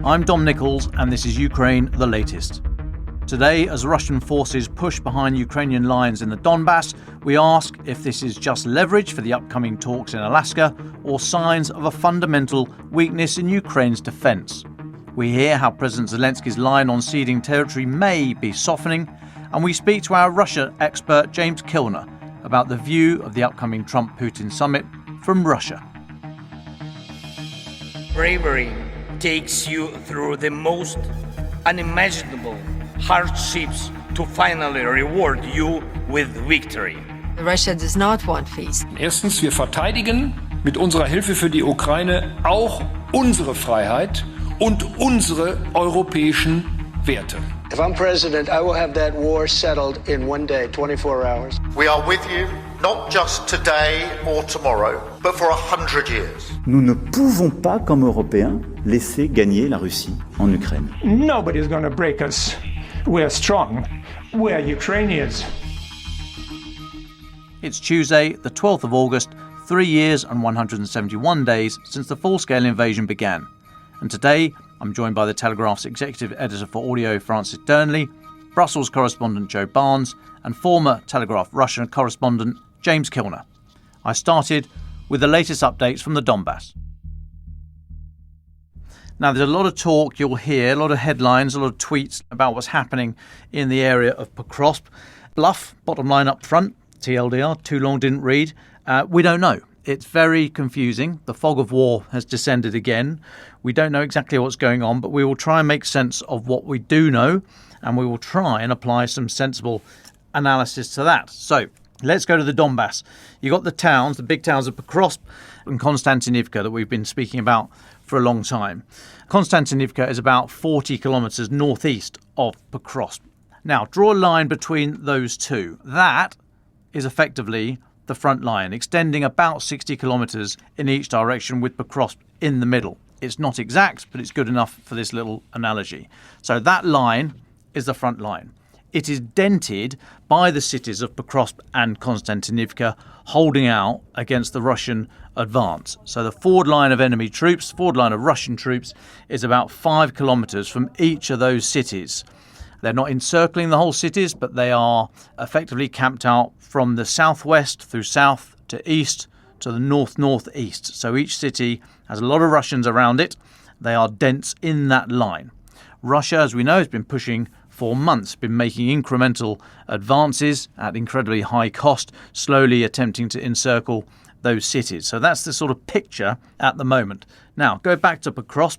I'm Dom Nicholls, and this is Ukraine the Latest. Today, as Russian forces push behind Ukrainian lines in the Donbas, we ask if this is just leverage for the upcoming talks in Alaska or signs of a fundamental weakness in Ukraine's defence. We hear how President Zelensky's line on ceding territory may be softening, and we speak to our Russia expert James Kilner about the view of the upcoming Trump-Putin summit from Russia. Bravery takes you through the most unimaginable hardships to finally reward you with victory. Russia does not want peace. Erstens, wir verteidigen mit unserer Hilfe für die Ukraine auch unsere Freiheit und unsere europäischen Werte. If I'm president, I will have that war settled in one day, 24 hours. We are with you, not just today or tomorrow, but for 100 years. Nous ne pouvons pas, comme Européens, laisser gagner la Russie en Ukraine. Nobody's going to break us. We are strong. We are Ukrainians. It's Tuesday, the 12th of August, 3 years and 171 days since the full-scale invasion began. And today, I'm joined by the Telegraph's executive editor for audio, Francis Dearnley, Brussels correspondent Joe Barnes, and former Telegraph Russian correspondent James Kilner. I started with the latest updates from the Donbas. Now, there's a lot of talk you'll hear, a lot of headlines, a lot of tweets about what's happening in the area of Pokrovsk. Bluff, bottom line up front, TLDR, too long didn't read. We don't know. It's very confusing. The fog of war has descended again. We don't know exactly what's going on, but we will try and make sense of what we do know, and we will try and apply some sensible analysis to that. So let's go to the Donbas. You got the towns, the big towns of Pokrovsk and Konstantinivka that we've been speaking about for a long time. Konstantinivka is about 40 kilometres northeast of Pokrovsk. Now, draw a line between those two. That is effectively the front line, extending about 60 kilometres in each direction with Pokrovsk in the middle. It's not exact, but it's good enough for this little analogy. So that line is the front line. It is dented by the cities of Pokrovsk and Konstantinivka holding out against the Russian advance. So the forward line of enemy troops, forward line of Russian troops, is about 5 kilometres from each of those cities. They're not encircling the whole cities, but they are effectively camped out from the southwest through south to east to the north-northeast. So each city has a lot of Russians around it. They are dense in that line. Russia, as we know, has been pushing for months, been making incremental advances at incredibly high cost, slowly attempting to encircle those cities. So that's the sort of picture at the moment. Now, go back to Pokrovsk.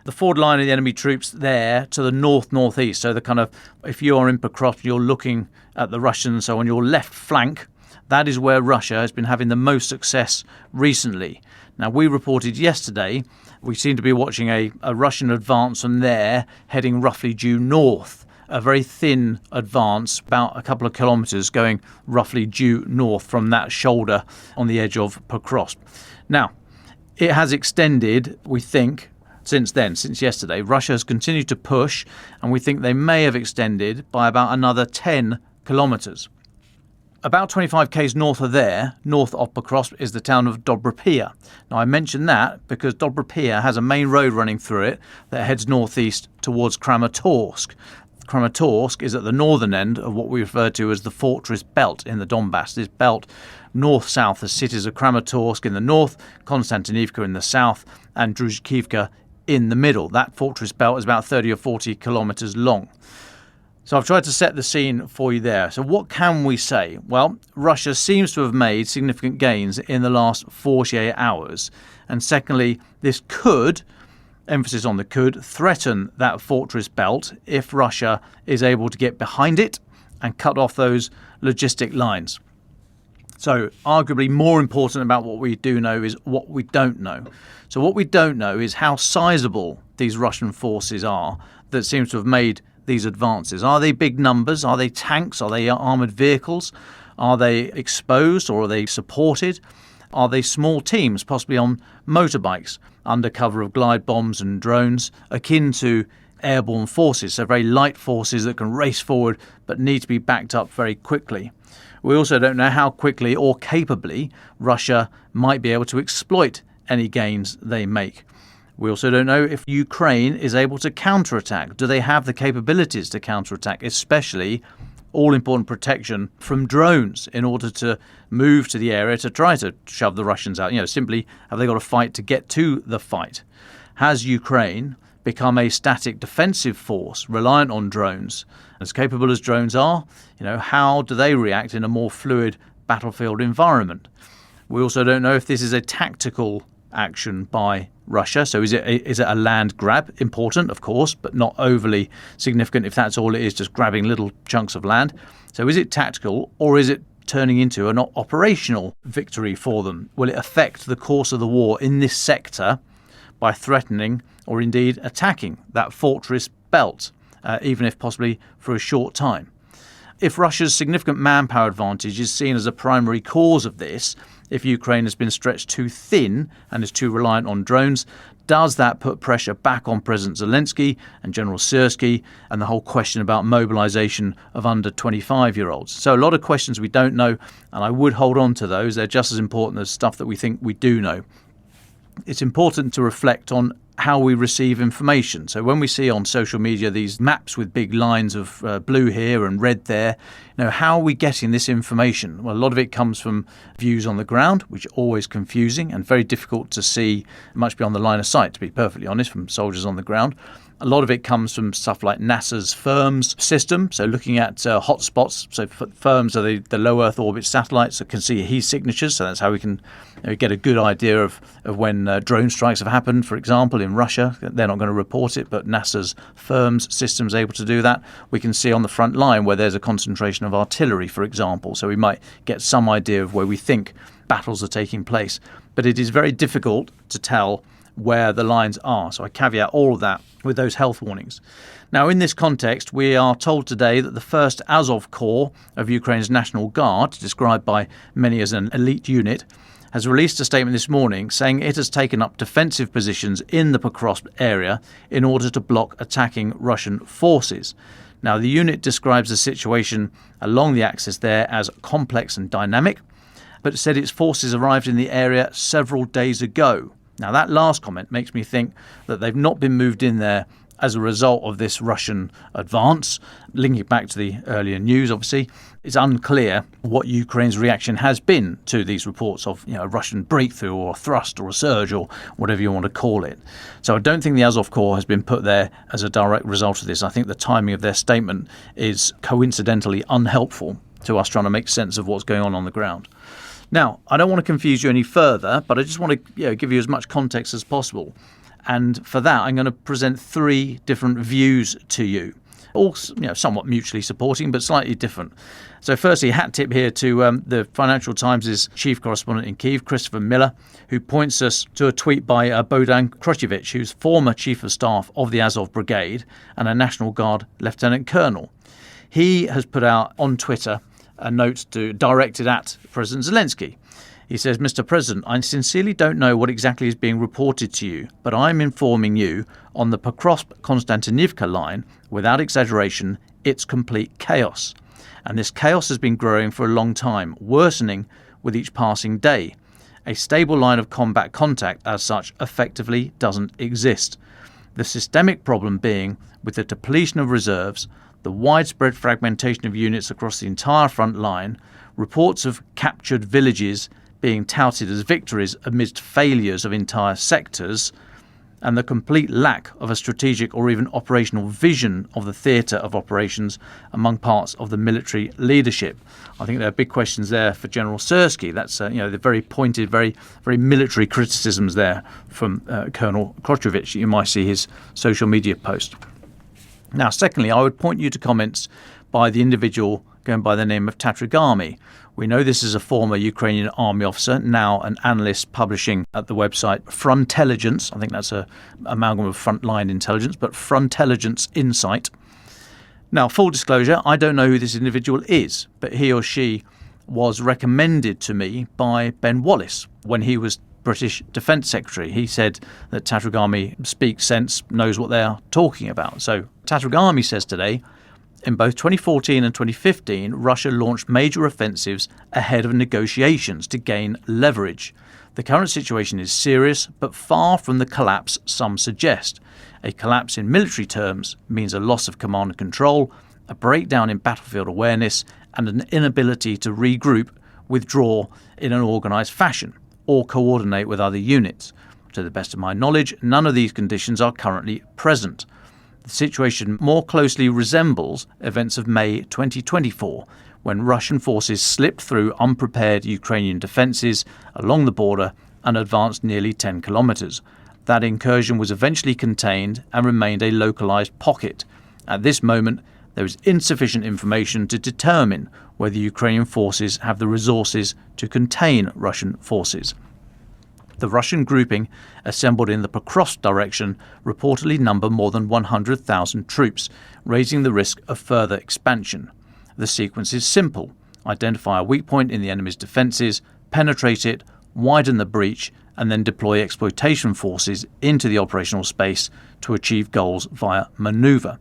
The forward line of the enemy troops there to the north-northeast. So the kind of, if you are in Pokrovsk, you're looking at the Russians. So on your left flank, that is where Russia has been having the most success recently. Now, we reported yesterday, we seem to be watching a Russian advance from there heading roughly due north. A very thin advance, about a couple of kilometres going roughly due north from that shoulder on the edge of Pokrovsk. Now, it has extended, we think, since then, since yesterday. Russia has continued to push, and we think they may have extended by about another 10 kilometres. About 25 k's north of there, north of Pokrovsk, is the town of Dobrapia. Now, I mention that because Dobrapia has a main road running through it that heads northeast towards Kramatorsk. Kramatorsk is at the northern end of what we refer to as the fortress belt in the Donbas. This belt, north-south, the cities of Kramatorsk in the north, Konstantinivka in the south, and Druzhkivka in the middle. That fortress belt is about 30 or 40 kilometres long. So I've tried to set the scene for you there. So what can we say? Well, Russia seems to have made significant gains in the last 48 hours. And secondly, this could, emphasis on the could, threaten that fortress belt if Russia is able to get behind it and cut off those logistic lines. So arguably more important about what we do know is what we don't know. So what we don't know is how sizable these Russian forces are that seems to have made these advances. Are they big numbers? Are they tanks? Are they armoured vehicles? Are they exposed or are they supported? Are they small teams, possibly on motorbikes, under cover of glide bombs and drones, akin to airborne forces, so very light forces that can race forward but need to be backed up very quickly? We also don't know how quickly or capably Russia might be able to exploit any gains they make. We also don't know if Ukraine is able to counterattack. Do they have the capabilities to counterattack, especially all-important protection from drones in order to move to the area to try to shove the Russians out? Simply, have they got a fight to get to the fight? Has Ukraine become a static defensive force reliant on drones? As capable as drones are, how do they react in a more fluid battlefield environment? We also don't know if this is a tactical action by Russia. So is it a land grab? Important, of course, but not overly significant if that's all it is, just grabbing little chunks of land. So is it tactical, or is it turning into an operational victory for them? Will it affect the course of the war in this sector by threatening or indeed attacking that fortress belt, even if possibly for a short time? If Russia's significant manpower advantage is seen as a primary cause of this, if Ukraine has been stretched too thin and is too reliant on drones, does that put pressure back on President Zelensky and General Syrskyi and the whole question about mobilization of under 25-year-olds? So a lot of questions we don't know, and I would hold on to those. They're just as important as stuff that we think we do know. It's important to reflect on how we receive information. So when we see on social media these maps with big lines of blue here and red there, how are we getting this information? Well, a lot of it comes from views on the ground, which are always confusing and very difficult to see much beyond the line of sight, to be perfectly honest, from soldiers on the ground. A lot of it comes from stuff like NASA's FIRMS system, so looking at hotspots. So FIRMS are the low Earth orbit satellites that can see heat signatures, so that's how we can get a good idea of when drone strikes have happened, for example, in Russia. They're not going to report it, but NASA's FIRMS system is able to do that. We can see on the front line where there's a concentration of artillery, for example, so we might get some idea of where we think battles are taking place. But it is very difficult to tell where the lines are. So I caveat all of that with those health warnings. Now, in this context, we are told today that the 1st Azov Corps of Ukraine's National Guard, described by many as an elite unit, has released a statement this morning saying it has taken up defensive positions in the Pokrovsk area in order to block attacking Russian forces. Now, the unit describes the situation along the axis there as complex and dynamic, but said its forces arrived in the area several days ago. Now, that last comment makes me think that they've not been moved in there as a result of this Russian advance. Linking it back to the earlier news, obviously, it's unclear what Ukraine's reaction has been to these reports of a Russian breakthrough or a thrust or a surge or whatever you want to call it. So I don't think the Azov Corps has been put there as a direct result of this. I think the timing of their statement is coincidentally unhelpful to us trying to make sense of what's going on the ground. Now, I don't want to confuse you any further, but I just want to give you as much context as possible. And for that, I'm going to present 3 different views to you, all somewhat mutually supporting, but slightly different. So firstly, hat tip here to the Financial Times' chief correspondent in Kyiv, Christopher Miller, who points us to a tweet by Bohdan Krochevich, who's former chief of staff of the Azov Brigade and a National Guard lieutenant colonel. He has put out on Twitter a note directed at President Zelensky. He says, "Mr. President, I sincerely don't know what exactly is being reported to you, but I'm informing you on the Pokrovsk-Konstantinivka line, without exaggeration, it's complete chaos. And this chaos has been growing for a long time, worsening with each passing day. A stable line of combat contact, as such, effectively doesn't exist. The systemic problem being, with the depletion of reserves, the widespread fragmentation of units across the entire front line, reports of captured villages being touted as victories amidst failures of entire sectors, and the complete lack of a strategic or even operational vision of the theatre of operations among parts of the military leadership." I think there are big questions there for General Syrskyi. That's the very pointed, very very military criticisms there from Colonel Krochevich. You might see his social media post. Now, secondly, I would point you to comments by the individual going by the name of Tatrigami. We know this is a former Ukrainian army officer, now an analyst publishing at the website Frontelligence. I think that's an amalgam of Frontline Intelligence, but Frontelligence Insight. Now, full disclosure, I don't know who this individual is, but he or she was recommended to me by Ben Wallace when he was British Defence Secretary. He said that Tatrigami speaks sense, knows what they are talking about. So Tatrigami says today, in both 2014 and 2015, Russia launched major offensives ahead of negotiations to gain leverage. The current situation is serious, but far from the collapse some suggest. A collapse in military terms means a loss of command and control, a breakdown in battlefield awareness, and an inability to regroup, withdraw in an organised fashion, or coordinate with other units. To the best of my knowledge, none of these conditions are currently present. The situation more closely resembles events of May 2024, when Russian forces slipped through unprepared Ukrainian defences along the border and advanced nearly 10 kilometres. That incursion was eventually contained and remained a localised pocket. At this moment, there is insufficient information to determine whether Ukrainian forces have the resources to contain Russian forces. The Russian grouping assembled in the Pokrovsk direction reportedly number more than 100,000 troops, raising the risk of further expansion. The sequence is simple: identify a weak point in the enemy's defences, penetrate it, widen the breach, and then deploy exploitation forces into the operational space to achieve goals via manoeuvre.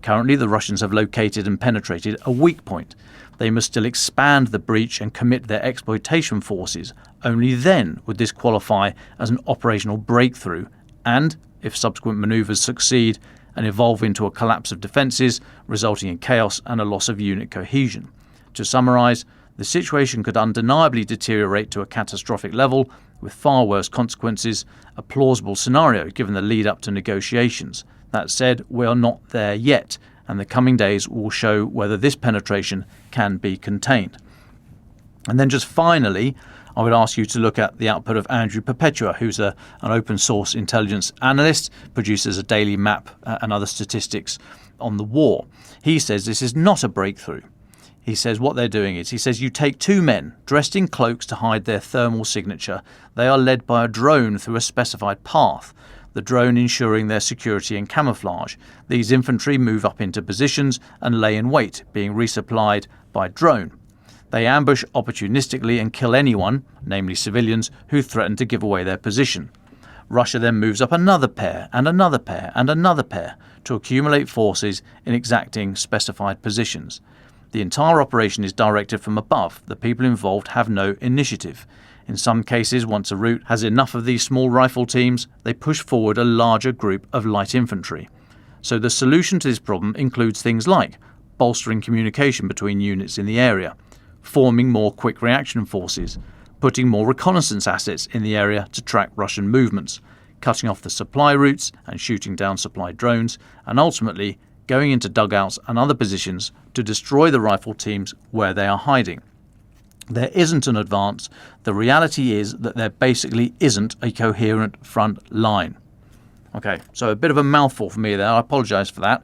Currently, the Russians have located and penetrated a weak point. They must still expand the breach and commit their exploitation forces. Only then would this qualify as an operational breakthrough and, if subsequent manoeuvres succeed, and evolve into a collapse of defences, resulting in chaos and a loss of unit cohesion. To summarise, the situation could undeniably deteriorate to a catastrophic level, with far worse consequences, a plausible scenario given the lead-up to negotiations. That said, we are not there yet, and the coming days will show whether this penetration can be contained. And then just finally, I would ask you to look at the output of Andrew Perpetua, who's an open source intelligence analyst, produces a daily map and other statistics on the war. He says this is not a breakthrough. He says what they're doing is, he says you take two men dressed in cloaks to hide their thermal signature. They are led by a drone through a specified path, the drone ensuring their security and camouflage. These infantry move up into positions and lay in wait, being resupplied by drone. They ambush opportunistically and kill anyone, namely civilians, who threaten to give away their position. Russia then moves up another pair and another pair and another pair to accumulate forces in exacting specified positions. The entire operation is directed from above. The people involved have no initiative. In some cases, once a route has enough of these small rifle teams, they push forward a larger group of light infantry. So the solution to this problem includes things like bolstering communication between units in the area, forming more quick reaction forces, putting more reconnaissance assets in the area to track Russian movements, cutting off the supply routes and shooting down supply drones, and ultimately going into dugouts and other positions to destroy the rifle teams where they are hiding. There isn't an advance. The reality is that there basically isn't a coherent front line. Okay, so a bit of a mouthful for me there. I apologise for that.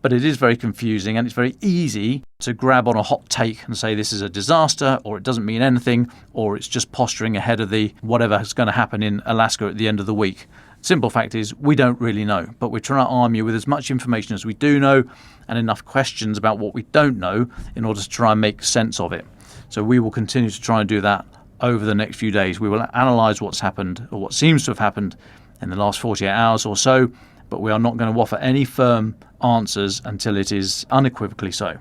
But it is very confusing, and it's very easy to grab on a hot take and say this is a disaster, or it doesn't mean anything, or it's just posturing ahead of the whatever is going to happen in Alaska at the end of the week. Simple fact is, we don't really know, but we're trying to arm you with as much information as we do know and enough questions about what we don't know in order to try and make sense of it. So we will continue to try and do that over the next few days. We will analyse what's happened, or what seems to have happened in the last 48 hours or so, but we are not going to offer any firm answers until it is unequivocally so.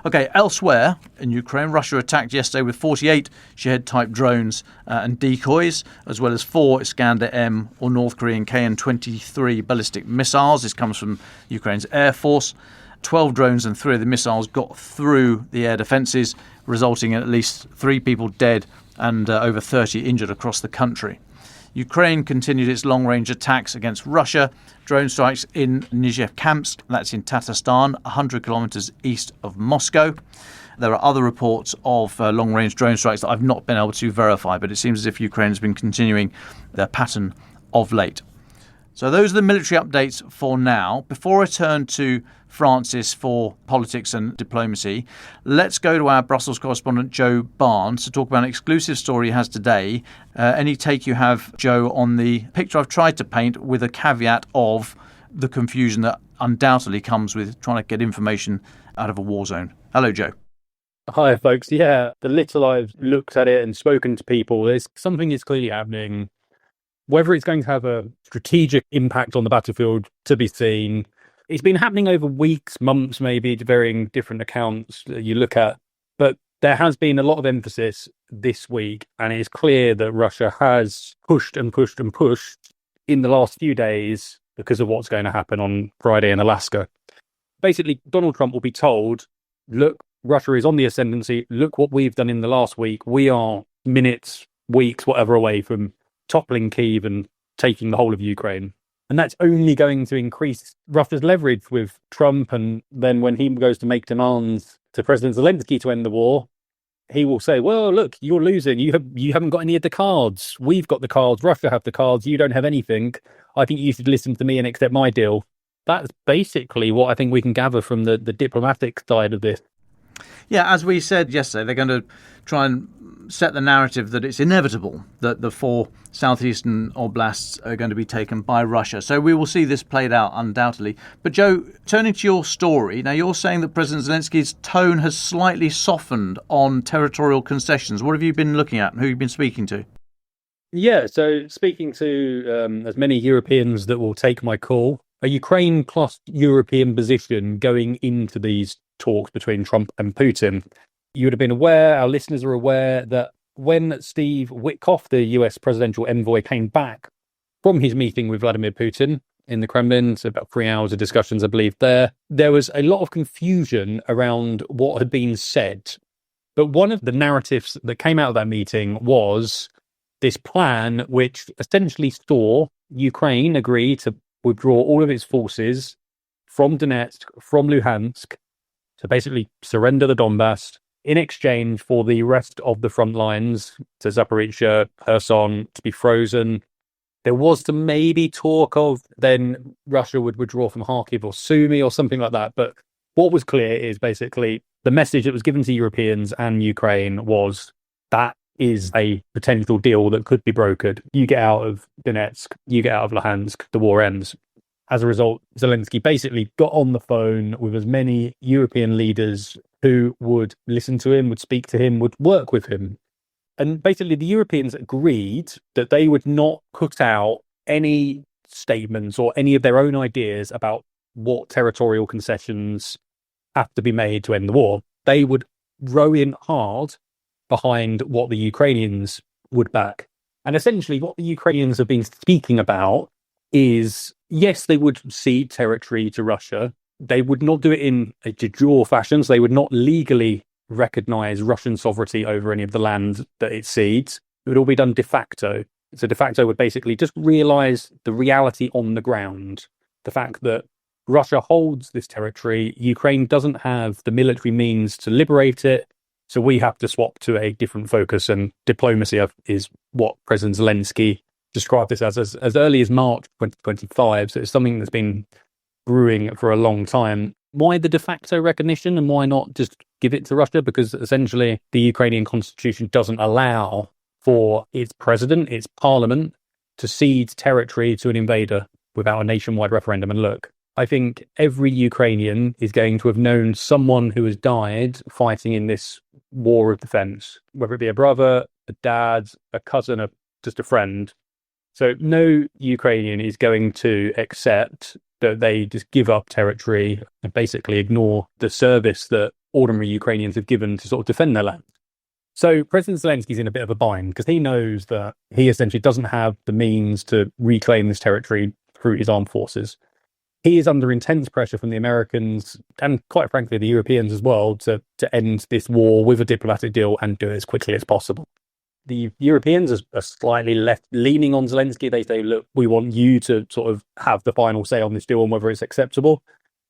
Okay, elsewhere in Ukraine, Russia attacked yesterday with 48 Shahed-type drones and decoys, as well as 4 Iskander-M or North Korean KN-23 ballistic missiles. This comes from Ukraine's Air Force. 12 drones and 3 of the missiles got through the air defences, resulting in at least 3 people dead and over 30 injured across the country. Ukraine continued its long-range attacks against Russia. Drone strikes in Nizhevkamsk, that's in Tatarstan, 100 kilometres east of Moscow. There are other reports of long-range drone strikes that I've not been able to verify, but it seems as if Ukraine has been continuing their pattern of late. So those are the military updates for now. Before I turn to Francis for politics and diplomacy, let's go to our Brussels correspondent Joe Barnes to talk about an exclusive story he has today. Any take you have, Joe, on the picture I've tried to paint, with a caveat of the confusion that undoubtedly comes with trying to get information out of a war zone. Hello, Joe. Hi, folks. Yeah, the little I've looked at it and spoken to people, there's something is clearly happening. Whether it's going to have a strategic impact on the battlefield, to be seen. It's been happening over weeks, months, maybe, to varying different accounts that you look at. But There has been a lot of emphasis this week, and it is clear that Russia has pushed and pushed and pushed in the last few days because of what's going to happen on Friday in Alaska. Basically, Donald Trump will be told, look, Russia is on the ascendancy. Look what we've done in the last week. We are minutes, weeks, whatever away from toppling Kyiv and taking the whole of Ukraine. And that's only going to increase Russia's leverage with Trump. And then when he goes to make demands to President Zelensky to end the war, he will say, well, look, you're losing. You haven't got any of the cards. We've got the cards. Russia have the cards. You don't have anything. I think you should listen to me and accept my deal. That's basically what I think we can gather from the diplomatic side of this. Yeah, as we said yesterday, they're going to try and set the narrative that it's inevitable that the 4 southeastern oblasts are going to be taken by Russia. So we will see this played out undoubtedly. But Joe, turning to your story, now you're saying that President Zelensky's tone has slightly softened on territorial concessions. What have you been looking at and who have you been speaking to? Yeah, so speaking to as many Europeans that will take my call, a Ukraine plus European position going into these talks between Trump and Putin. You would have been aware, our listeners are aware, that when Steve Witkoff, the US presidential envoy, came back from his meeting with Vladimir Putin in the Kremlin, so about 3 hours of discussions, I believe, there was a lot of confusion around what had been said. But one of the narratives that came out of that meeting was this plan, which essentially saw Ukraine agree to withdraw all of its forces from Donetsk, from Luhansk, to basically surrender the Donbas in exchange for the rest of the front lines to Zaporizhzhia, Kherson, to be frozen. There was to maybe talk of then Russia would withdraw from Kharkiv or Sumy or something like that. But what was clear is basically the message that was given to Europeans and Ukraine was that is a potential deal that could be brokered. You get out of Donetsk, you get out of Luhansk, the war ends. As a result, Zelensky basically got on the phone with as many European leaders who would listen to him, would speak to him, would work with him. And basically the Europeans agreed that they would not put out any statements or any of their own ideas about what territorial concessions have to be made to end the war. They would row in hard behind what the Ukrainians would back. And essentially what the Ukrainians have been speaking about is, yes, they would cede territory to Russia. They would not do it in a de jure fashion. So they would not legally recognize Russian sovereignty over any of the land that it cedes. It would all be done de facto. So de facto would basically just realize the reality on the ground. The fact that Russia holds this territory, Ukraine doesn't have the military means to liberate it. So we have to swap to a different focus, and diplomacy is what President Zelensky described this as early as March 2025. So it's something that's been brewing for a long time. Why the de facto recognition and why not just give it to Russia? Because essentially the Ukrainian constitution doesn't allow for its president, its parliament, to cede territory to an invader without a nationwide referendum. And look, I think every Ukrainian is going to have known someone who has died fighting in this war of defense, whether it be a brother, a dad, a cousin, just a friend. So no Ukrainian is going to accept that they just give up territory and basically ignore the service that ordinary Ukrainians have given to sort of defend their land. So President Zelensky's in a bit of a bind because he knows that he essentially doesn't have the means to reclaim this territory through his armed forces. He is under intense pressure from the Americans and, quite frankly, the Europeans as well to end this war with a diplomatic deal and do it as quickly as possible. The Europeans are slightly left leaning on Zelensky. They say, look, we want you to sort of have the final say on this deal and whether it's acceptable.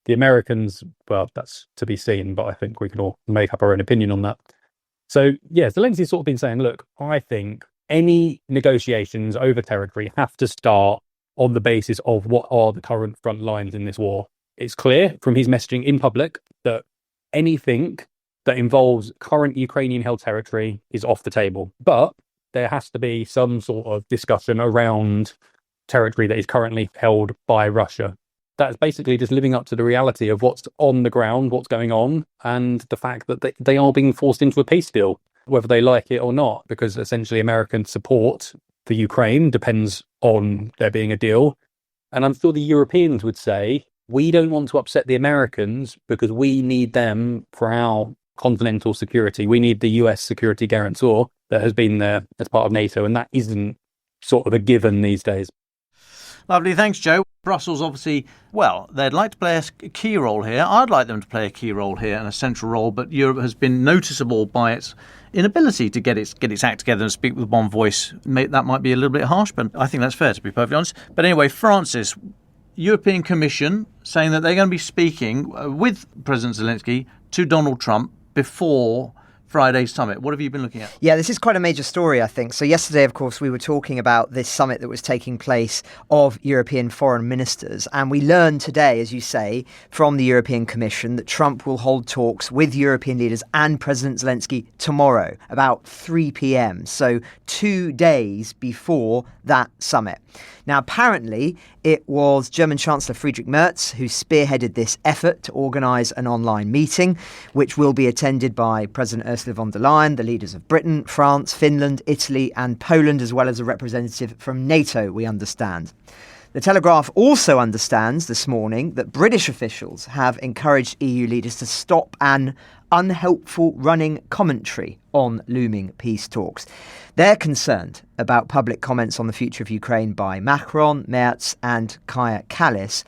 The Americans, well, that's to be seen, but I think we can all make up our own opinion on that. So, yeah, Zelensky's sort of been saying, look, I think any negotiations over territory have to start on the basis of what are the current front lines in this war. It's clear from his messaging in public that anything that involves current Ukrainian-held territory is off the table. But there has to be some sort of discussion around territory that is currently held by Russia. That's basically just living up to the reality of what's on the ground, what's going on, and the fact that they are being forced into a peace deal, whether they like it or not, because essentially American support for Ukraine depends on there being a deal. And I'm sure the Europeans would say, we don't want to upset the Americans because we need them for our continental security. We need the US security guarantor that has been there as part of NATO, and that isn't sort of a given these days. Lovely. Thanks, Joe. Brussels, obviously, well, they'd like to play a key role here. I'd like them to play a key role here and a central role, but Europe has been noticeable by its inability to get its act together and speak with one voice. That might be a little bit harsh, but I think that's fair, to be perfectly honest. But anyway, Francis, European Commission saying that they're going to be speaking with President Zelensky to Donald Trump before Friday's summit. What have you been looking at? Yeah, this is quite a major story, I think. So yesterday, of course, we were talking about this summit that was taking place of European foreign ministers. And we learned today, as you say, from the European Commission that Trump will hold talks with European leaders and President Zelensky tomorrow, about 3 p.m. So 2 days before that summit. Now, apparently, it was German Chancellor Friedrich Merz who spearheaded this effort to organise an online meeting, which will be attended by President Ursula von der Leyen, the leaders of Britain, France, Finland, Italy and Poland, as well as a representative from NATO, we understand. The Telegraph also understands this morning that British officials have encouraged EU leaders to stop an unhelpful running commentary on looming peace talks. They're concerned about public comments on the future of Ukraine by Macron, Merz and Kaja Kallas.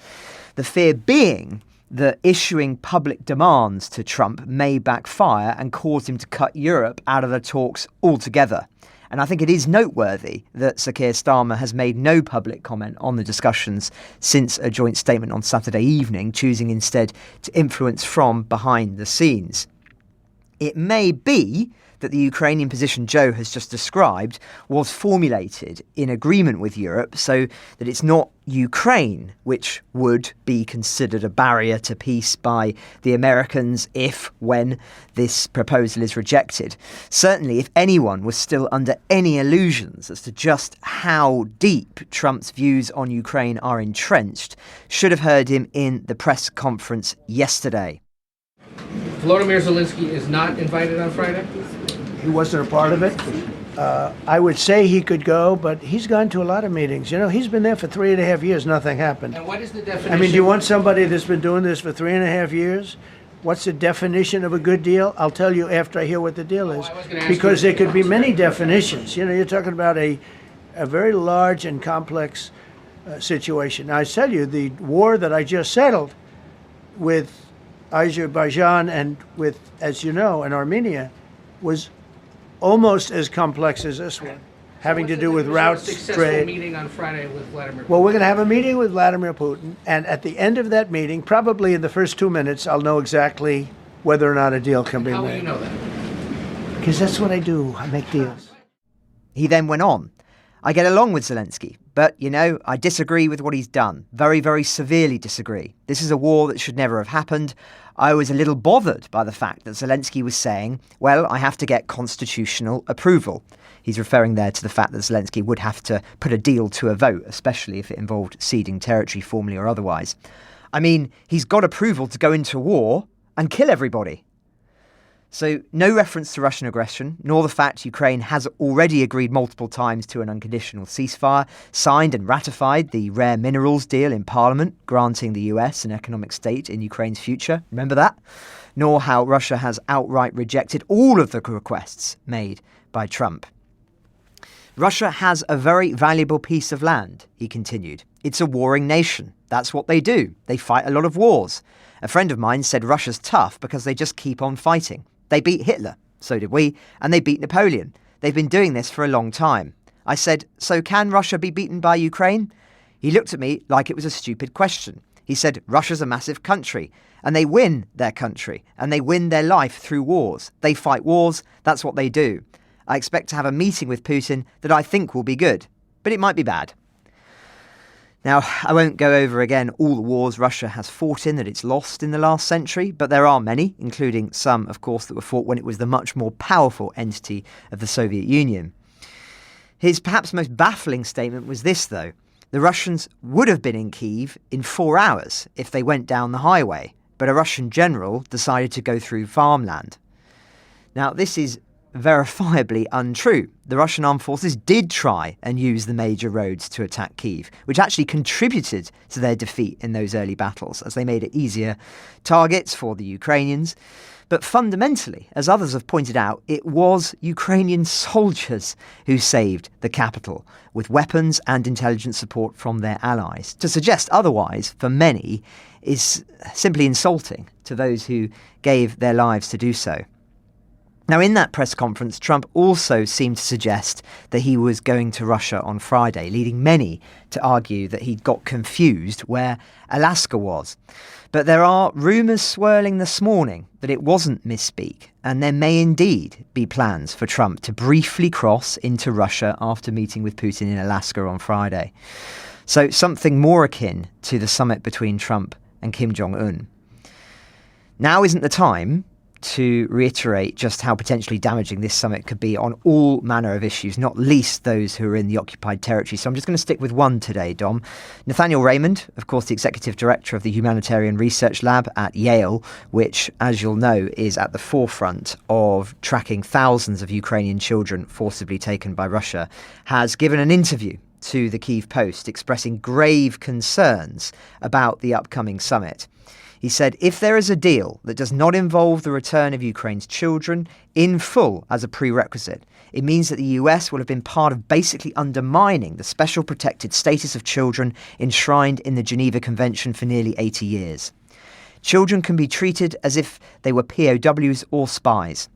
The fear being that issuing public demands to Trump may backfire and cause him to cut Europe out of the talks altogether. And I think it is noteworthy that Sir Keir Starmer has made no public comment on the discussions since a joint statement on Saturday evening, choosing instead to influence from behind the scenes. It may be that the Ukrainian position Joe has just described was formulated in agreement with Europe so that it's not Ukraine which would be considered a barrier to peace by the Americans when this proposal is rejected. Certainly, if anyone was still under any illusions as to just how deep Trump's views on Ukraine are entrenched, should have heard him in the press conference yesterday. Volodymyr Zelensky is not invited on Friday? He wasn't a part of it. I would say he could go, but he's gone to a lot of meetings. You know, he's been there for 3.5 years. Nothing happened. And what is the definition? I mean, do you want somebody that's been doing this for 3.5 years? What's the definition of a good deal? I'll tell you after I hear what the deal is. Because there could be many definitions. You know, you're talking about a very large and complex situation. Now, I tell you, the war that I just settled with Azerbaijan and with, as you know, and Armenia was almost as complex as this one, having to do with routes, trade. Successful meeting on Friday with Vladimir Putin. Well, we're going to have a meeting with Vladimir Putin, and at the end of that meeting, probably in the first 2 minutes, I'll know exactly whether or not a deal can be made. How will you know that? Because that's what I do. I make deals. He then went on. I get along with Zelensky, but, I disagree with what he's done. Very, very severely disagree. This is a war that should never have happened. I was a little bothered by the fact that Zelensky was saying, well, I have to get constitutional approval. He's referring there to the fact that Zelensky would have to put a deal to a vote, especially if it involved ceding territory formally or otherwise. I mean, he's got approval to go into war and kill everybody. So no reference to Russian aggression, nor the fact Ukraine has already agreed multiple times to an unconditional ceasefire, signed and ratified the rare minerals deal in Parliament, granting the US an economic stake in Ukraine's future. Remember that? Nor how Russia has outright rejected all of the requests made by Trump. Russia has a very valuable piece of land, he continued. It's a warring nation. That's what they do. They fight a lot of wars. A friend of mine said Russia's tough because they just keep on fighting. They beat Hitler, so did we, and they beat Napoleon. They've been doing this for a long time. I said, so can Russia be beaten by Ukraine? He looked at me like it was a stupid question. He said, Russia's a massive country, and they win their country, and they win their life through wars. They fight wars, that's what they do. I expect to have a meeting with Putin that I think will be good, but it might be bad. Now, I won't go over again all the wars Russia has fought in that it's lost in the last century, but there are many, including some, of course, that were fought when it was the much more powerful entity of the Soviet Union. His perhaps most baffling statement was this, though. The Russians would have been in Kyiv in 4 hours if they went down the highway, but a Russian general decided to go through farmland. Now, this is verifiably untrue. The Russian armed forces did try and use the major roads to attack Kyiv, which actually contributed to their defeat in those early battles, as they made it easier targets for the Ukrainians. But fundamentally, as others have pointed out, it was Ukrainian soldiers who saved the capital, with weapons and intelligence support from their allies. To suggest otherwise, for many, is simply insulting to those who gave their lives to do so. Now, in that press conference, Trump also seemed to suggest that he was going to Russia on Friday, leading many to argue that he'd got confused where Alaska was. But there are rumours swirling this morning that it wasn't misspeak, and there may indeed be plans for Trump to briefly cross into Russia after meeting with Putin in Alaska on Friday. So something more akin to the summit between Trump and Kim Jong-un. Now isn't the time to reiterate just how potentially damaging this summit could be on all manner of issues, not least those who are in the occupied territory. So I'm just going to stick with one today, Dom. Nathaniel Raymond, of course, the executive director of the Humanitarian Research Lab at Yale, which, as you'll know, is at the forefront of tracking thousands of Ukrainian children forcibly taken by Russia, has given an interview to the Kyiv Post expressing grave concerns about the upcoming summit. He said, if there is a deal that does not involve the return of Ukraine's children in full as a prerequisite, it means that the US will have been part of basically undermining the special protected status of children enshrined in the Geneva Convention for nearly 80 years. Children can be treated as if they were POWs or spies.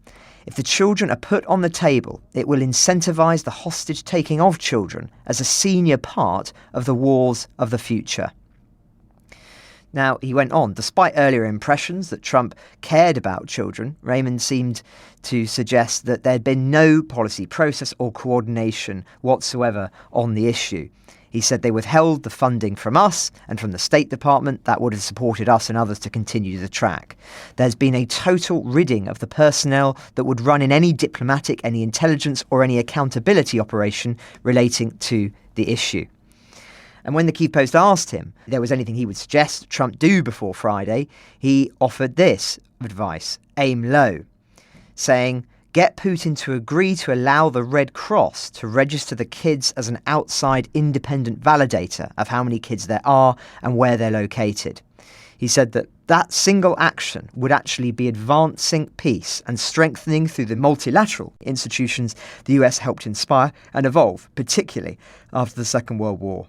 If the children are put on the table, it will incentivise the hostage-taking of children as a senior part of the wars of the future. Now, he went on, despite earlier impressions that Trump cared about children, Raymond seemed to suggest that there'd been no policy process or coordination whatsoever on the issue. He said they withheld the funding from us and from the State Department that would have supported us and others to continue the track. There's been a total ridding of the personnel that would run in any diplomatic, any intelligence or any accountability operation relating to the issue. And when the Kyiv Post asked him if there was anything he would suggest Trump do before Friday, he offered this advice: aim low, saying, get Putin to agree to allow the Red Cross to register the kids as an outside independent validator of how many kids there are and where they're located. He said that that single action would actually be advancing peace and strengthening through the multilateral institutions the US helped inspire and evolve, particularly after the Second World War.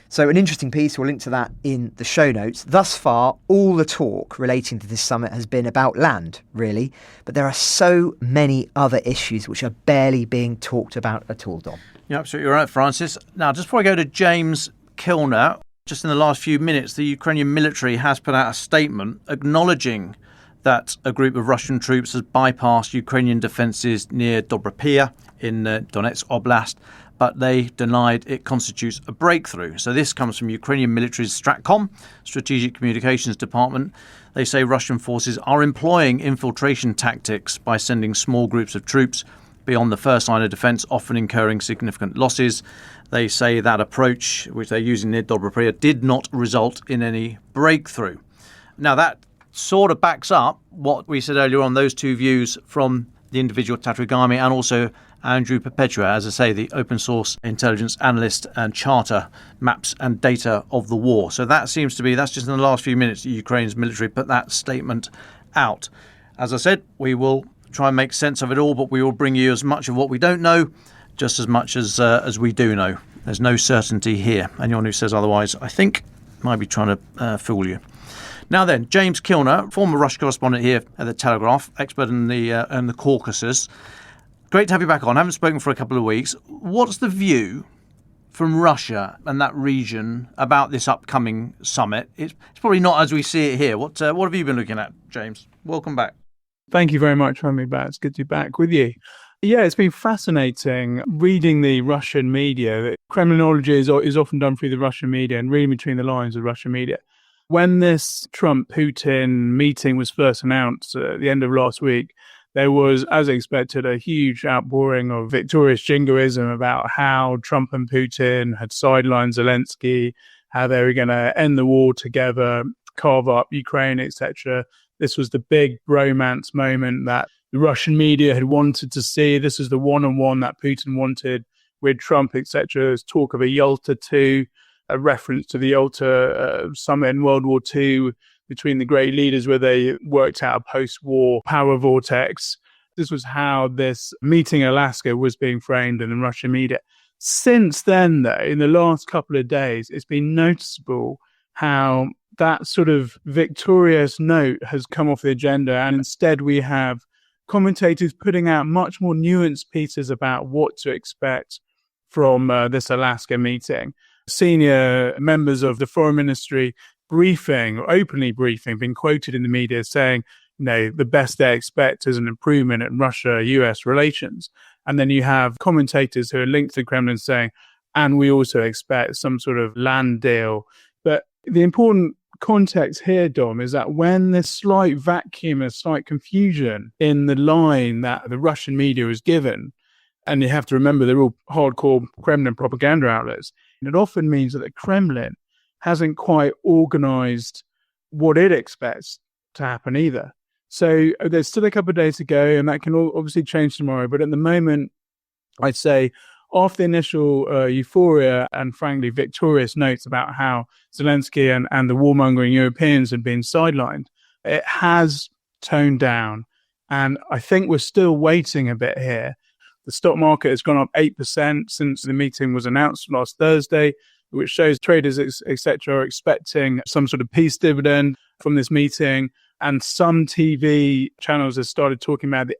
So an interesting piece, we'll link to that in the show notes. Thus far, all the talk relating to this summit has been about land, really. But there are so many other issues which are barely being talked about at all, Dom. You're absolutely right, Francis. Now, just before I go to James Kilner, just in the last few minutes, the Ukrainian military has put out a statement acknowledging that a group of Russian troops has bypassed Ukrainian defences near Dobrapia in Donetsk Oblast, but they denied it constitutes a breakthrough. So this comes from Ukrainian military's Stratcom, Strategic Communications Department. They say Russian forces are employing infiltration tactics by sending small groups of troops beyond the first line of defence, often incurring significant losses. They say that approach, which they're using near Dobrapia, did not result in any breakthrough. Now that sort of backs up what we said earlier on, those two views from the individual Tatarigami and also Andrew Perpetua, as I say, the open source intelligence analyst and charter maps and data of the war. So that seems to be, that's just in the last few minutes that Ukraine's military put that statement out. As I said, we will try and make sense of it all, but we will bring you as much of what we don't know, just as much as we do know. There's no certainty here. Anyone who says otherwise, I think, might be trying to fool you. Now then, James Kilner, former Russia correspondent here at the Telegraph, expert in the Caucasus. Great to have you back on. I haven't spoken for a couple of weeks. What's the view from Russia and that region about this upcoming summit? It's probably not as we see it here. What have you been looking at, James? Welcome back. Thank you very much for having me back. It's good to be back with you. Yeah, it's been fascinating reading the Russian media. Kremlinology is often done through the Russian media and reading between the lines of Russian media. When this Trump-Putin meeting was first announced at the end of last week, there was, as expected, a huge outpouring of victorious jingoism about how Trump and Putin had sidelined Zelensky, how they were going to end the war together, carve up Ukraine, etc. This was the big bromance moment that the Russian media had wanted to see. This is the one-on-one that Putin wanted with Trump, etc. There's talk of a Yalta II, a reference to the Yalta summit in World War II between the great leaders where they worked out a post-war power vortex. This was how this meeting in Alaska was being framed in the Russian media. Since then, though, in the last couple of days, it's been noticeable how that sort of victorious note has come off the agenda, and instead we have commentators putting out much more nuanced pieces about what to expect from this Alaska meeting. Senior members of the foreign ministry briefing, or openly briefing, been quoted in the media saying, the best they expect is an improvement in Russia-US relations. And then you have commentators who are linked to the Kremlin saying, and we also expect some sort of land deal. But the important context here, Dom, is that when this slight vacuum, a slight confusion in the line that the Russian media is given, and you have to remember they're all hardcore Kremlin propaganda outlets, it often means that the Kremlin hasn't quite organized what it expects to happen either. So there's still a couple of days to go, and that can obviously change tomorrow. But at the moment, I'd say after the initial euphoria and frankly victorious notes about how Zelensky and the warmongering Europeans had been sidelined, it has toned down. And I think we're still waiting a bit here. The stock market has gone up 8% since the meeting was announced last Thursday, which shows traders, etc., are expecting some sort of peace dividend from this meeting. And some TV channels have started talking about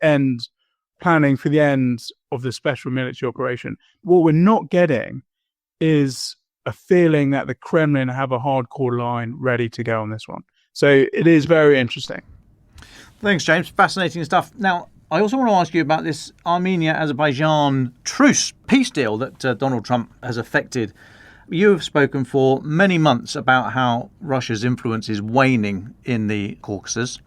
planning for the end of the special military operation. What we're not getting is a feeling that the Kremlin have a hardcore line ready to go on this one. So it is very interesting. Thanks, James. Fascinating stuff. Now, I also want to ask you about this Armenia-Azerbaijan truce peace deal that Donald Trump has effected. You have spoken for many months about how Russia's influence is waning in the Caucasus.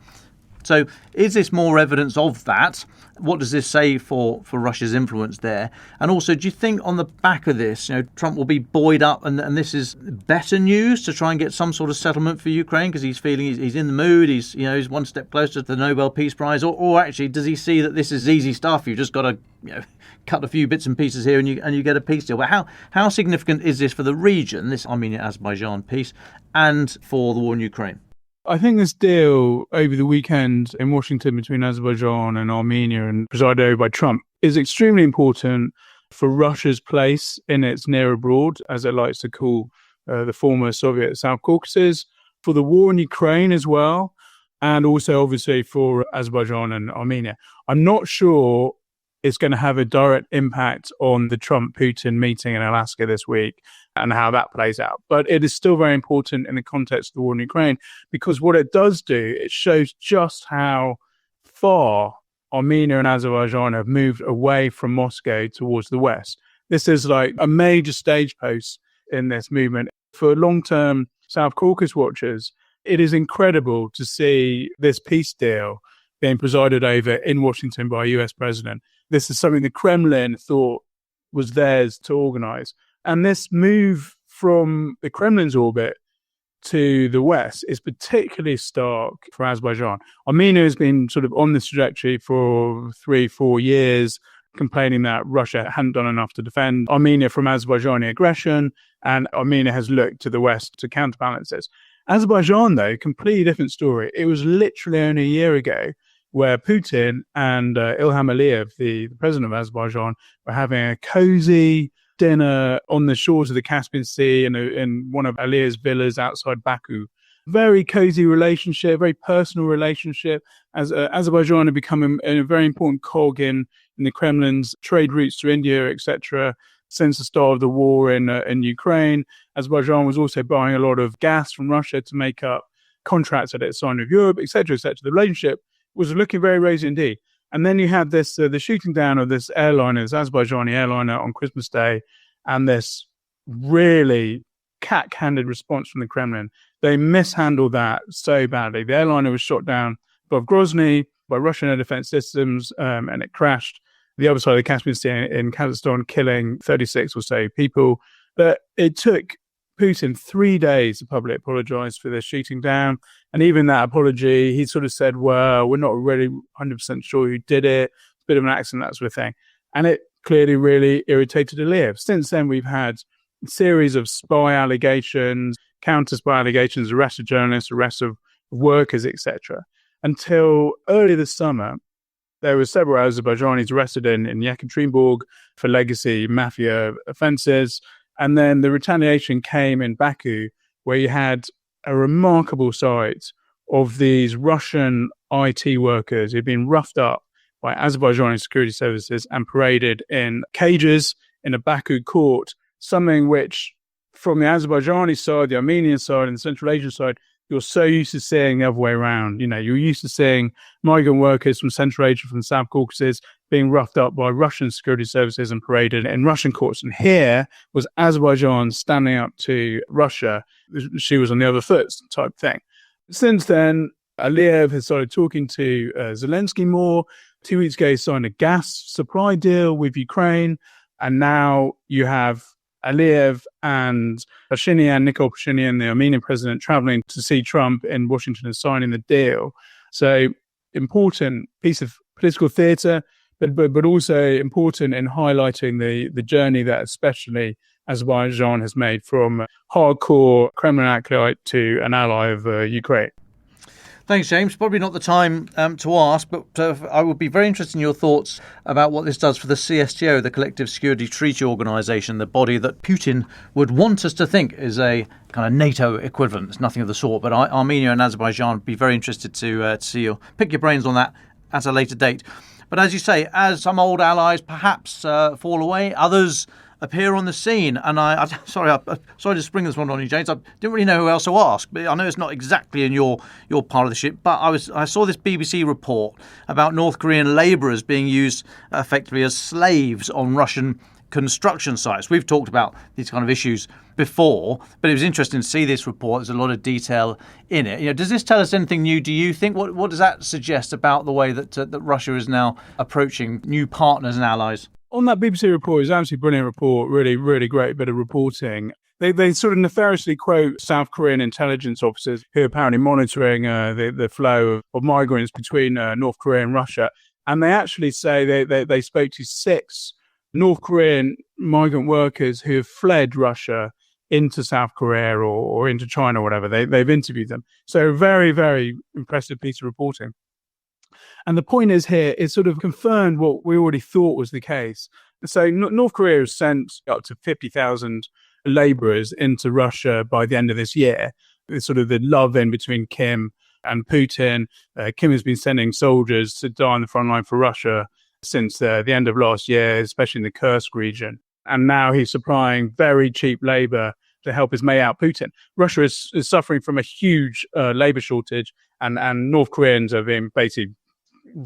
So is this more evidence of that? What does this say for Russia's influence there? And also, do you think on the back of this, Trump will be buoyed up and this is better news to try and get some sort of settlement for Ukraine because he's feeling he's in the mood, he's one step closer to the Nobel Peace Prize, or actually does he see that this is easy stuff? You've just got to cut a few bits and pieces here and you get a peace deal. But how significant is this for the region, this Armenia-Azerbaijan peace, and for the war in Ukraine? I think this deal over the weekend in Washington between Azerbaijan and Armenia and presided over by Trump is extremely important for Russia's place in its near abroad, as it likes to call the former Soviet South Caucasus, for the war in Ukraine as well, and also obviously for Azerbaijan and Armenia. I'm not sure it's going to have a direct impact on the Trump-Putin meeting in Alaska this week and how that plays out. But it is still very important in the context of the war in Ukraine, because what it does do, it shows just how far Armenia and Azerbaijan have moved away from Moscow towards the west. This is like a major stage post in this movement. For long-term South Caucasus watchers, it is incredible to see this peace deal being presided over in Washington by a US president. This is something the Kremlin thought was theirs to organize. And this move from the Kremlin's orbit to the west is particularly stark for Azerbaijan. Armenia has been sort of on this trajectory for 3-4 years, complaining that Russia hadn't done enough to defend Armenia from Azerbaijani aggression, and Armenia has looked to the west to counterbalance this. Azerbaijan, though, completely different story. It was literally only a year ago where Putin and Ilham Aliyev, the president of Azerbaijan, were having a cozy dinner on the shores of the Caspian Sea in one of Aliyev's villas outside Baku. Very cozy relationship, very personal relationship. As Azerbaijan had become a very important cog in the Kremlin's trade routes to India, etc. Since the start of the war in Ukraine. Azerbaijan was also buying a lot of gas from Russia to make up contracts that it signed with Europe, etc., etc. The relationship was looking very rosy indeed. And then you had this the shooting down of this airliner, this Azerbaijani airliner on Christmas Day, and this really cat-handed response from the Kremlin. They mishandled that so badly. The airliner was shot down above Grozny by Russian air defense systems, and it crashed the other side of the Caspian Sea in Kazakhstan, killing 36 or so people. But it took Putin 3 days to publicly apologise for their shooting down. And even that apology, he sort of said, well, we're not really 100% sure who did it. It's a bit of an accident, that sort of thing. And it clearly really irritated Aliyev. Since then, we've had a series of spy allegations, counter-spy allegations, arrest of journalists, arrest of workers, etc. Until early this summer, there were several Azerbaijanis arrested in Yekaterinburg for legacy mafia offences. And then the retaliation came in Baku, where you had a remarkable sight of these Russian IT workers who'd been roughed up by Azerbaijani security services and paraded in cages in a Baku court, something which, from the Azerbaijani side, the Armenian side, and the Central Asian side, you're so used to seeing the other way around. You know, you're used to seeing migrant workers from Central Asia, from the South Caucasus, being roughed up by Russian security services and paraded in Russian courts. And here was Azerbaijan standing up to Russia. She was on the other foot type thing. Since then, Aliyev has started talking to Zelensky more. 2 weeks ago, he signed a gas supply deal with Ukraine. And now you have Aliyev and Nicholls, the Armenian president, traveling to see Trump in Washington and signing the deal. So important piece of political theatre, but also important in highlighting the journey that especially Azerbaijan has made from hardcore Kremlin acolyte to an ally of Ukraine. Thanks, James. Probably not the time to ask, but I would be very interested in your thoughts about what this does for the CSTO, the Collective Security Treaty Organisation, the body that Putin would want us to think is a kind of NATO equivalent. It's nothing of the sort, but Armenia and Azerbaijan would be very interested to see pick your brains on that at a later date. But as you say, as some old allies perhaps fall away, others appear on the scene. And sorry to spring this one on you, James. I didn't really know who else to ask, but I know it's not exactly in your part of the ship. But I saw this BBC report about North Korean labourers being used effectively as slaves on Russian construction sites. We've talked about these kind of issues before, but it was interesting to see this report. There's a lot of detail in it. You know, does this tell us anything new? Do you think what does that suggest about the way that Russia is now approaching new partners and allies? On that BBC report, it's an absolutely brilliant report, really, really great bit of reporting. They sort of nefariously quote South Korean intelligence officers who are apparently monitoring the flow of migrants between North Korea and Russia. And they actually say they spoke to 6 North Korean migrant workers who have fled Russia into South Korea or into China or whatever. They've interviewed them. So very, very impressive piece of reporting. And the point is here, it sort of confirmed what we already thought was the case. So North Korea has sent up to 50,000 labourers into Russia by the end of this year. It's sort of the love in between Kim and Putin. Kim has been sending soldiers to die on the front line for Russia since the end of last year, especially in the Kursk region. And now he's supplying very cheap labour to help his mate out Putin. Russia is suffering from a huge labour shortage, and North Koreans are being basically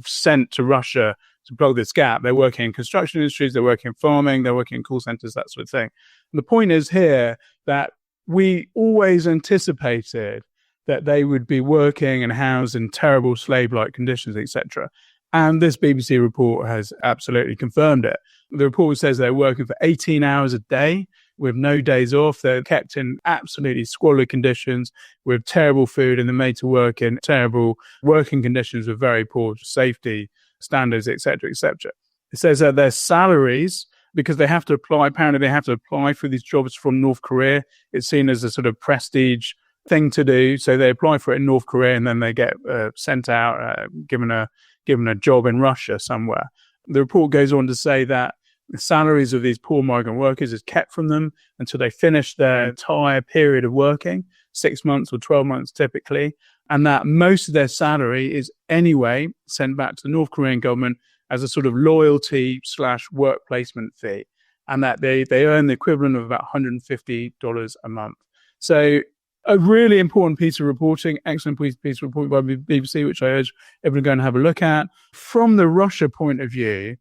sent to Russia to plug this gap. They're working in construction industries, they're working in farming, they're working in call centres, that sort of thing. And the point is here that we always anticipated that they would be working and housed in terrible slave-like conditions, etc. And this BBC report has absolutely confirmed it. The report says they're working for 18 hours a day with no days off. They're kept in absolutely squalid conditions with terrible food, and they're made to work in terrible working conditions with very poor safety standards, etc., etc. It says that their salaries, because they have to apply, apparently they have to apply for these jobs from North Korea. It's seen as a sort of prestige thing to do. So they apply for it in North Korea and then they get sent out, given a job in Russia somewhere. The report goes on to say that the salaries of these poor migrant workers is kept from them until they finish their entire period of working, 6 months or 12 months typically, and that most of their salary is anyway sent back to the North Korean government as a sort of loyalty/work placement fee, and that they earn the equivalent of about $150 a month. So a really important piece of reporting, excellent piece of reporting by BBC, which I urge everyone to go and have a look at. From the Russia point of view,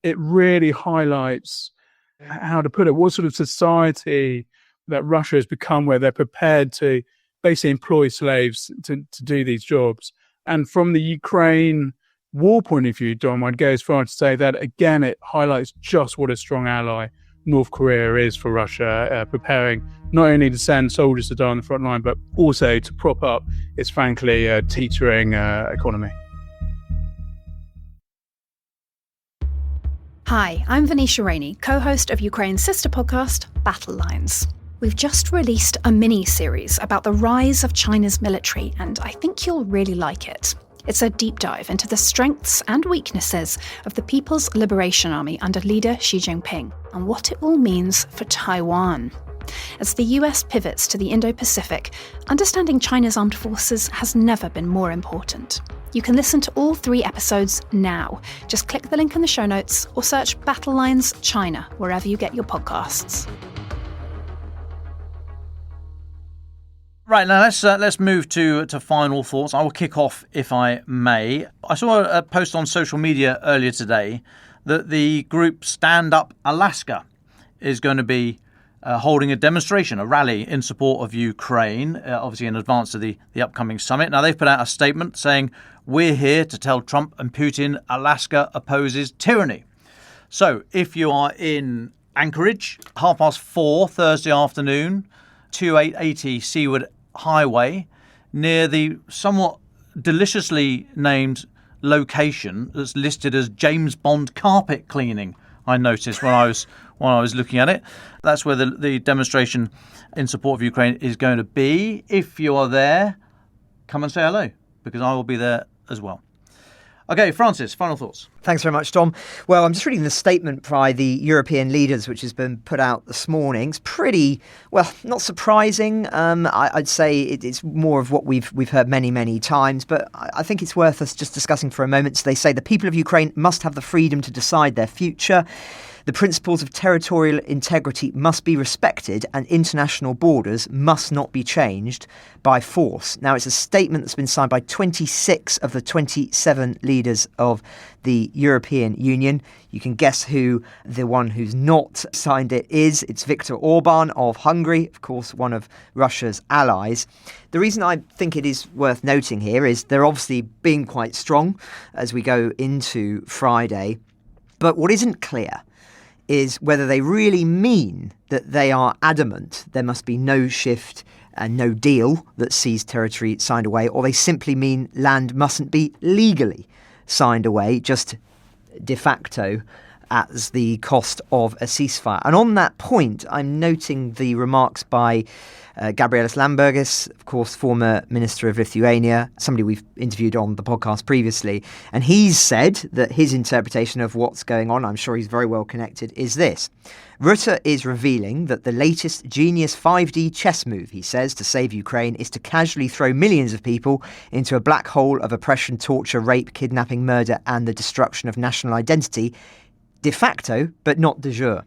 it really highlights, how to put it, what sort of society that Russia has become, where they're prepared to basically employ slaves to do these jobs. And from the Ukraine war point of view, Dom, I'd go as far as to say that, again, it highlights just what a strong ally North Korea is for Russia, preparing not only to send soldiers to die on the front line, but also to prop up its frankly teetering economy. Hi, I'm Venetia Rainey, co-host of Ukraine's sister podcast, Battle Lines. We've just released a mini-series about the rise of China's military, and I think you'll really like it. It's a deep dive into the strengths and weaknesses of the People's Liberation Army under leader Xi Jinping, and what it all means for Taiwan. As the US pivots to the Indo-Pacific, understanding China's armed forces has never been more important. You can listen to all 3 episodes now. Just click the link in the show notes or search Battle Lines China wherever you get your podcasts. Right, now let's move to final thoughts. I will kick off, if I may. I saw a post on social media earlier today that the group Stand Up Alaska is going to be holding a demonstration, a rally in support of Ukraine, obviously in advance of the upcoming summit. Now, they've put out a statement saying, "We're here to tell Trump and Putin Alaska opposes tyranny." So if you are in Anchorage, 4:30 Thursday afternoon, 2880 Seaward Highway, near the somewhat deliciously named location that's listed as James Bond carpet cleaning, I noticed when I was looking at it. That's where the demonstration in support of Ukraine is going to be. If you are there, come and say hello, because I will be there as well. Okay, Francis, final thoughts. Thanks very much, Dom. Well, I'm just reading the statement by the European leaders, which has been put out this morning. It's pretty, well, not surprising. I'd say it's more of what we've heard many, many times, but I think it's worth us just discussing for a moment. So they say the people of Ukraine must have the freedom to decide their future. The principles of territorial integrity must be respected and international borders must not be changed by force. Now, it's a statement that's been signed by 26 of the 27 leaders of the European Union. You can guess who the one who's not signed it is. It's Viktor Orban of Hungary, of course, one of Russia's allies. The reason I think it is worth noting here is they're obviously being quite strong as we go into Friday. But what isn't clear is whether they really mean that they are adamant there must be no shift and no deal that sees territory signed away, or they simply mean land mustn't be legally signed away, just de facto as the cost of a ceasefire. And on that point, I'm noting the remarks by Gabrielius Landsbergis, of course, former Minister of Lithuania, somebody we've interviewed on the podcast previously. And he's said that his interpretation of what's going on, I'm sure he's very well connected, is this. Rutte is revealing that the latest genius 5D chess move, he says, to save Ukraine is to casually throw millions of people into a black hole of oppression, torture, rape, kidnapping, murder, and the destruction of national identity, de facto, but not de jure.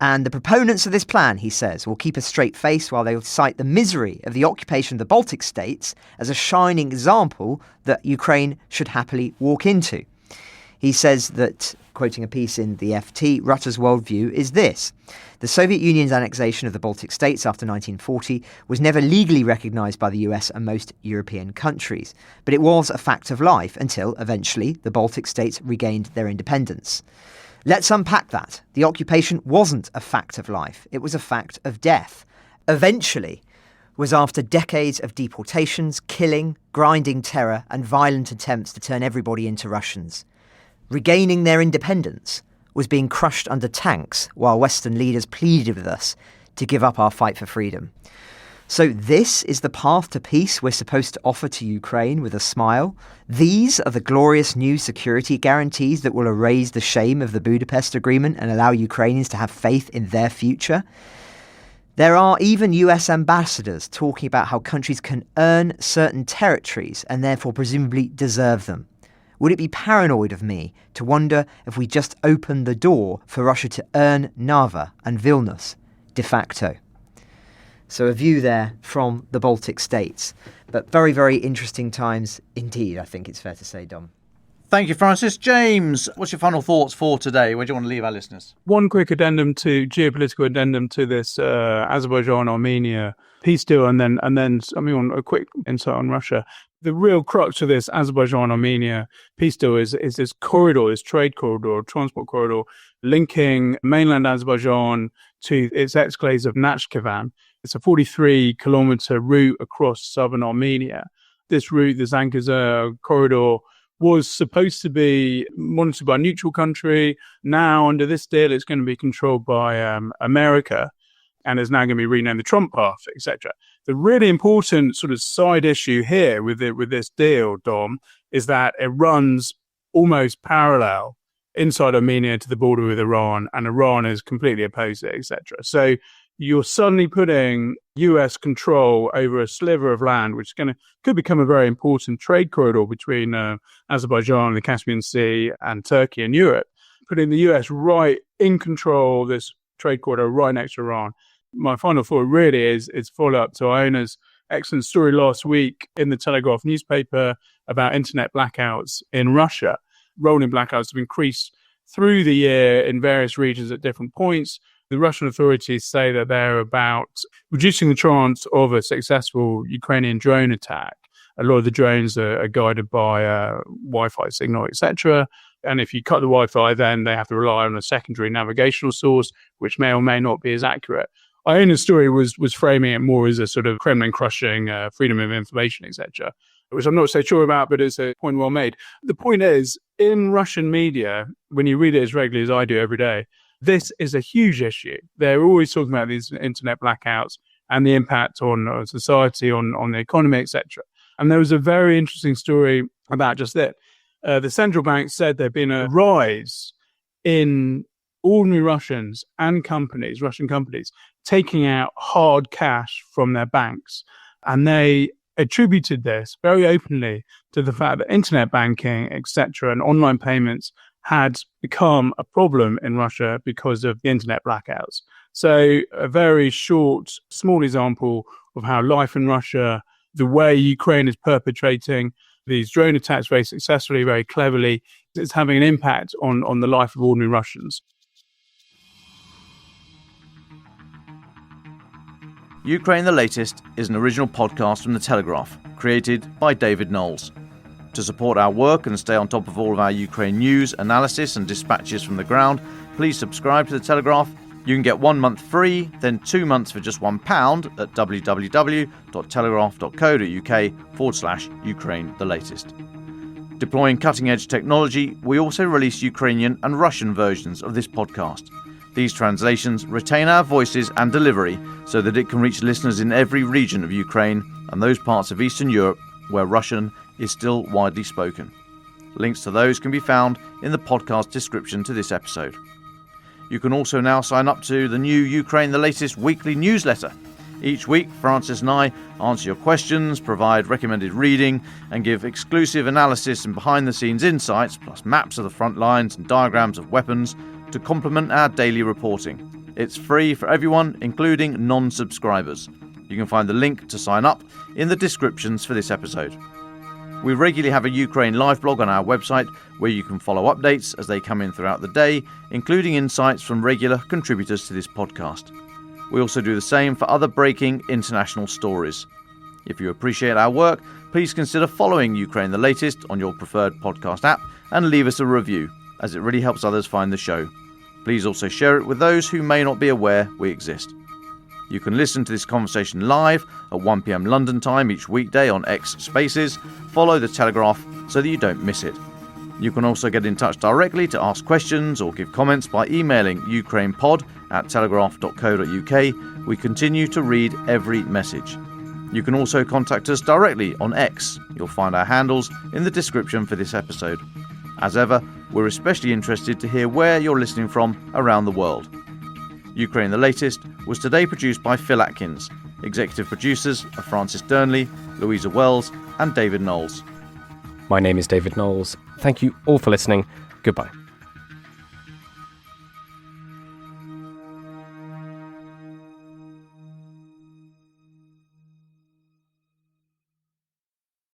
And the proponents of this plan, he says, will keep a straight face while they will cite the misery of the occupation of the Baltic states as a shining example that Ukraine should happily walk into. He says that, quoting a piece in the FT, Rutte's worldview is this. The Soviet Union's annexation of the Baltic states after 1940 was never legally recognised by the US and most European countries, but it was a fact of life until, eventually, the Baltic states regained their independence. Let's unpack that. The occupation wasn't a fact of life. It was a fact of death. Eventually was after decades of deportations, killing, grinding terror, and violent attempts to turn everybody into Russians. Regaining their independence was being crushed under tanks while Western leaders pleaded with us to give up our fight for freedom. So this is the path to peace we're supposed to offer to Ukraine with a smile. These are the glorious new security guarantees that will erase the shame of the Budapest Agreement and allow Ukrainians to have faith in their future. There are even US ambassadors talking about how countries can earn certain territories and therefore presumably deserve them. Would it be paranoid of me to wonder if we just opened the door for Russia to earn Narva and Vilnius de facto? So a view there from the Baltic states. But very, very interesting times indeed, I think it's fair to say, Dom. Thank you, Francis. James, what's your final thoughts for today? Where do you want to leave our listeners? One quick geopolitical addendum to this Azerbaijan-Armenia peace deal, and then a quick insight on Russia. The real crux of this Azerbaijan-Armenia peace deal is this corridor, this trade corridor, transport corridor linking mainland Azerbaijan to its exclave of Nakhchivan. It's a 43-kilometer route across southern Armenia. This route, the Zangezur corridor, was supposed to be monitored by a neutral country. Now, under this deal, it's going to be controlled by America, and is now going to be renamed the Trump Path, etc. The really important sort of side issue here with this deal, Dom, is that it runs almost parallel inside Armenia to the border with Iran, and Iran is completely opposed to it, etc. So you're suddenly putting US control over a sliver of land, which could become a very important trade corridor between Azerbaijan, the Caspian Sea, and Turkey and Europe, putting the US right in control of this trade corridor right next to Iran. My final thought really is follow-up to Iona's excellent story last week in the Telegraph newspaper about internet blackouts in Russia. Rolling blackouts have increased through the year in various regions at different points. The Russian authorities say that they're about reducing the chance of a successful Ukrainian drone attack. A lot of the drones are guided by Wi-Fi signal, etc. And if you cut the Wi-Fi, then they have to rely on a secondary navigational source, which may or may not be as accurate. Iona's story was framing it more as a sort of Kremlin-crushing freedom of information, etc., which I'm not so sure about, but it's a point well made. The point is, in Russian media, when you read it as regularly as I do every day, this is a huge issue. They're always talking about these internet blackouts and the impact on society, on the economy, etc. And there was a very interesting story about just that. The central bank said there'd been a rise in ordinary Russians and Russian companies, taking out hard cash from their banks. And they attributed this very openly to the fact that internet banking, etc., and online payments had become a problem in Russia because of the internet blackouts. So a very short, small example of how life in Russia, the way Ukraine is perpetrating these drone attacks very successfully, very cleverly, is having an impact on the life of ordinary Russians. Ukraine the Latest is an original podcast from The Telegraph, created by David Nicholls. To support our work and stay on top of all of our Ukraine news, analysis and dispatches from the ground, please subscribe to The Telegraph. You can get 1 month free, then 2 months for just £1 at www.telegraph.co.uk/Ukraine the Latest. Deploying cutting-edge technology, we also release Ukrainian and Russian versions of this podcast. These translations retain our voices and delivery so that it can reach listeners in every region of Ukraine and those parts of Eastern Europe where Russian is still widely spoken. Links to those can be found in the podcast description to this episode. You can also now sign up to the new Ukraine the Latest weekly newsletter. Each week, Francis and I answer your questions, provide recommended reading, and give exclusive analysis and behind-the-scenes insights, plus maps of the front lines and diagrams of weapons, to complement our daily reporting. It's free for everyone, including non-subscribers. You can find the link to sign up in the descriptions for this episode. We regularly have a Ukraine live blog on our website where you can follow updates as they come in throughout the day, including insights from regular contributors to this podcast. We also do the same for other breaking international stories. If you appreciate our work, please consider following Ukraine the Latest on your preferred podcast app and leave us a review, as it really helps others find the show. Please also share it with those who may not be aware we exist. You can listen to this conversation live at 1 p.m. London time each weekday on X Spaces. Follow The Telegraph so that you don't miss it. You can also get in touch directly to ask questions or give comments by emailing ukrainepod@telegraph.co.uk. We continue to read every message. You can also contact us directly on X. You'll find our handles in the description for this episode. As ever, we're especially interested to hear where you're listening from around the world. Ukraine the Latest was today produced by Phil Atkins. Executive producers are Francis Dearnley, Louisa Wells and David Nicholls. My name is David Nicholls. Thank you all for listening. Goodbye.